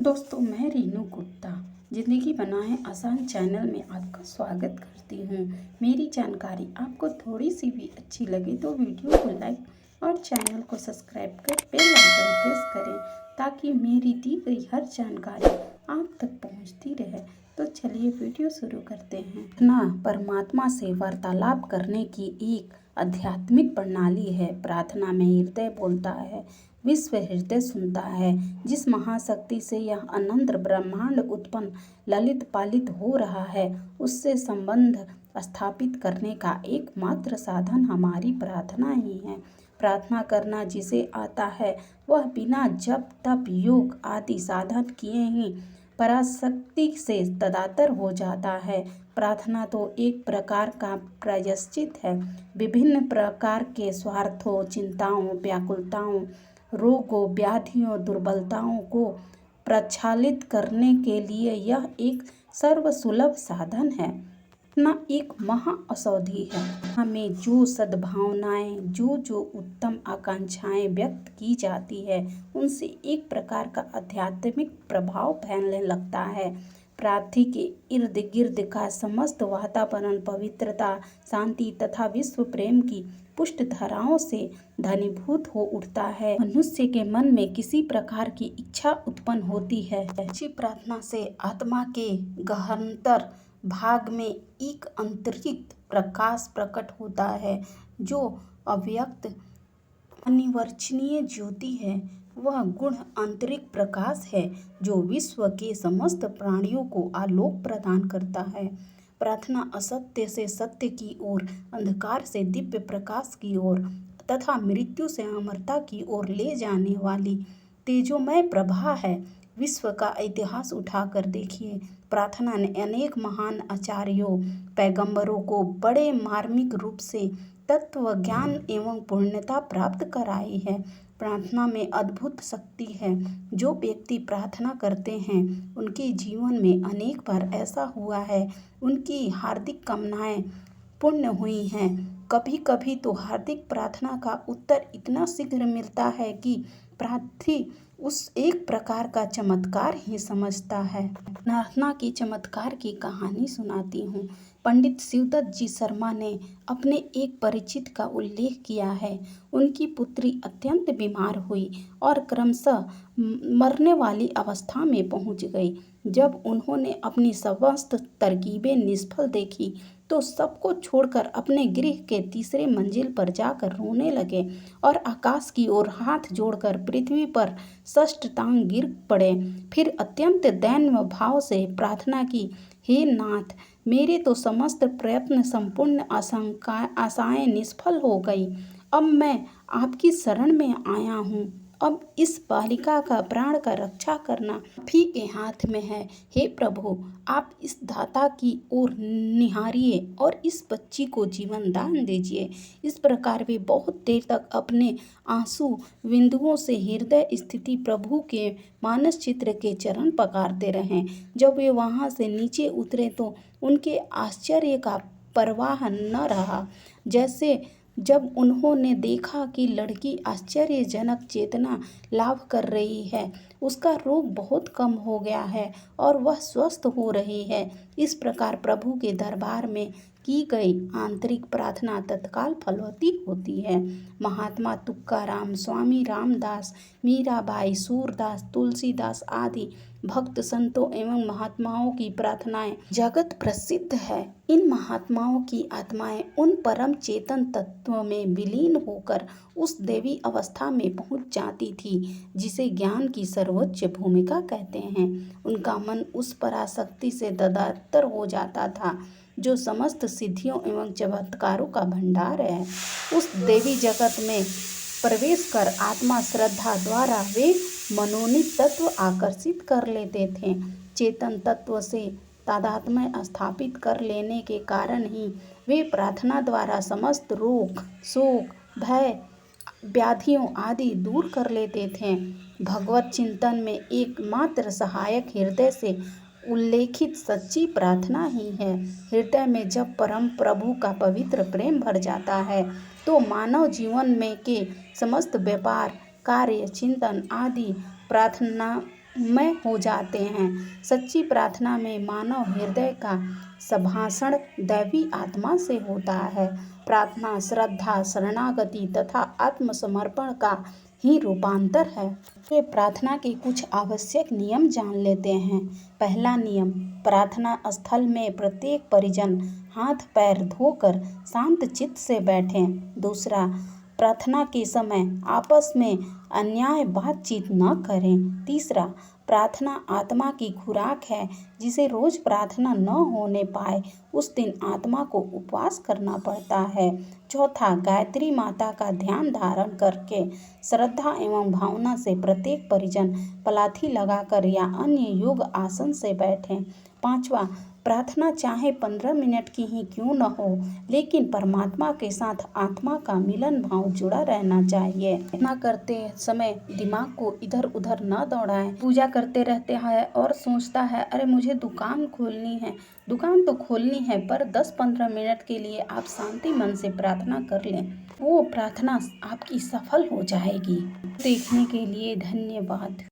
दोस्तों, मैं रीनू गुप्ता ज़िंदगी बनाए आसान चैनल में आपका स्वागत करती हूँ। मेरी जानकारी आपको थोड़ी सी भी अच्छी लगे तो वीडियो को लाइक और चैनल को सब्सक्राइब कर बेल आइकन प्रेस करें ताकि मेरी दी गई हर जानकारी आप तक पहुँचती रहे। तो चलिए वीडियो शुरू करते हैं। ना परमात्मा से वार्तालाप करने की एक आध्यात्मिक प्रणाली है। प्रार्थना में हृदय बोलता है, विश्व हृदय सुनता है। जिस महाशक्ति से यह अनंत ब्रह्मांड उत्पन्न ललित पालित हो रहा है, उससे संबंध स्थापित करने का एकमात्र साधन हमारी प्रार्थना ही है। प्रार्थना करना जिसे आता है वह बिना जप तप योग आदि साधन किए ही पराशक्ति से तदातर हो जाता है। प्रार्थना तो एक प्रकार का प्रायश्चित है। विभिन्न प्रकार के स्वार्थों, चिंताओं, व्याकुलताओं, रोगों, व्याधियों, दुर्बलताओं को प्रक्षालित करने के लिए यह एक सर्वसुलभ साधन है। ना एक महा औषधि है। हमें जो सद्भावनाएं, जो उत्तम आकांक्षाएं व्यक्त की जाती है, उनसे एक प्रकार का आध्यात्मिक प्रभाव फैलने लगता है। प्रार्थी के इर्द गिर्द का समस्त वातावरण पवित्रता, शांति तथा विश्व प्रेम की पुष्ट धाराओं से घनीभूत हो उठता है। मनुष्य के मन में किसी प्रकार की इच्छा उत्पन्न होती है। अच्छी प्रार्थना से आत्मा के गहनतर भाग में एक अंतरिक्त प्रकाश प्रकट होता है, जो अव्यक्त अनिर्वचनीय ज्योति है। वह गुण आंतरिक प्रकाश है जो विश्व के समस्त प्राणियों को आलोक प्रदान करता है। प्रार्थना असत्य से सत्य की ओर, अंधकार से दिव्य प्रकाश की ओर तथा मृत्यु से अमरता की ओर ले जाने वाली तेजोमय प्रभा है। विश्व का इतिहास उठाकर देखिए, प्रार्थना ने अनेक महान आचार्यों, पैगंबरों को बड़े मार्मिक रूप से तत्व ज्ञान एवं पूर्णता प्राप्त कराई है। प्रार्थना में अद्भुत शक्ति है। जो व्यक्ति प्रार्थना करते हैं, उनके जीवन में अनेक बार ऐसा हुआ है, उनकी हार्दिक कामनाएं पूर्ण हुई हैं। कभी कभी तो हार्दिक प्रार्थना का उत्तर इतना शीघ्र मिलता है कि प्रार्थी उस एक प्रकार का चमत्कार ही समझता है। प्रार्थना की चमत्कार की कहानी सुनाती हूँ। पंडित शिवदत्त जी शर्मा ने अपने एक परिचित का उल्लेख किया है। उनकी पुत्री अत्यंत बीमार हुई और क्रमशः मरने वाली अवस्था में पहुंच गई। जब उन्होंने अपनी समस्त तरकीबें निष्फल देखी तो सबको छोड़कर अपने गृह के तीसरे मंजिल पर जाकर रोने लगे और आकाश की ओर हाथ जोड़कर पृथ्वी पर साष्टांग गिर पड़े। फिर अत्यंत दैन्य भाव से प्रार्थना की, हे नाथ, मेरे तो समस्त प्रयत्न संपूर्ण आशाएं निष्फल हो गई। अब मैं आपकी शरण में आया हूँ। अब इस बालिका का प्राण का रक्षा करना आप ही के हाथ में है। हे प्रभु, आप इस दाता की ओर निहारिए और इस बच्ची को जीवन दान दीजिए। इस प्रकार वे बहुत देर तक अपने आंसू बिंदुओं से हृदय स्थिति प्रभु के मानस चित्र के चरण पकारते रहे। जब वे वहां से नीचे उतरे तो उनके आश्चर्य का परवाह न रहा। जैसे जब उन्होंने देखा कि लड़की आश्चर्यजनक चेतना लाभ कर रही है, उसका रोग बहुत कम हो गया है और वह स्वस्थ हो रही है। इस प्रकार प्रभु के दरबार में की गई आंतरिक प्रार्थना तत्काल फलवती होती है। महात्मा तुकाराम, स्वामी रामदास, मीराबाई, सूरदास, तुलसीदास आदि भक्त संतों एवं महात्माओं की प्रार्थनाएं जगत प्रसिद्ध है। इन महात्माओं की आत्माएं उन परम चेतन तत्व में विलीन होकर उस देवी अवस्था में पहुंच जाती थी जिसे ज्ञान की सर्वोच्च भूमिका कहते हैं। उनका मन उस पराशक्ति से तदातर हो जाता था जो समस्त सिद्धियों एवं चमत्कारों का भंडार है। उस देवी जगत में प्रवेश कर आत्मा श्रद्धा द्वारा वे मनोनीत तत्व आकर्षित कर लेते थे। चेतन तत्व से तादात्म्य स्थापित कर लेने के कारण ही वे प्रार्थना द्वारा समस्त रोग, शोक, भय, व्याधियों आदि दूर कर लेते थे। भगवत चिंतन में एकमात्र सहायक हृदय से उल्लेखित सच्ची प्रार्थना ही है। हृदय में जब परम प्रभु का पवित्र प्रेम भर जाता है तो मानव जीवन में के समस्त व्यापार, कार्य, चिंतन आदि प्रार्थना में हो जाते हैं। सच्ची प्रार्थना में मानव हृदय का संभाषण दैवी आत्मा से होता है। प्रार्थना श्रद्धा, शरणागति तथा आत्मसमर्पण का ही रूपांतर है। ये प्रार्थना के कुछ आवश्यक नियम जान लेते हैं। पहला नियम, प्रार्थना स्थल में प्रत्येक परिजन हाथ पैर धोकर शांत चित्त से बैठें। दूसरा, प्रार्थना के समय आपस में अन्याय बातचीत न करें। तीसरा, प्रार्थना आत्मा की खुराक है, जिसे रोज प्रार्थना न होने पाए उस दिन आत्मा को उपवास करना पड़ता है। चौथा, गायत्री माता का ध्यान धारण करके श्रद्धा एवं भावना से प्रत्येक परिजन पलाथी लगाकर या अन्य योग आसन से बैठें। पांचवा, प्रार्थना चाहे 15 मिनट की ही क्यों न हो, लेकिन परमात्मा के साथ आत्मा का मिलन भाव जुड़ा रहना चाहिए। प्रार्थना करते समय दिमाग को इधर उधर न दौड़ाएं। पूजा करते रहते हैं और सोचता है अरे मुझे दुकान खोलनी है। दुकान तो खोलनी है, पर 10-15 मिनट के लिए आप शांति मन से प्रार्थना कर लें, वो प्रार्थना आपकी सफल हो जाएगी। देखने के लिए धन्यवाद।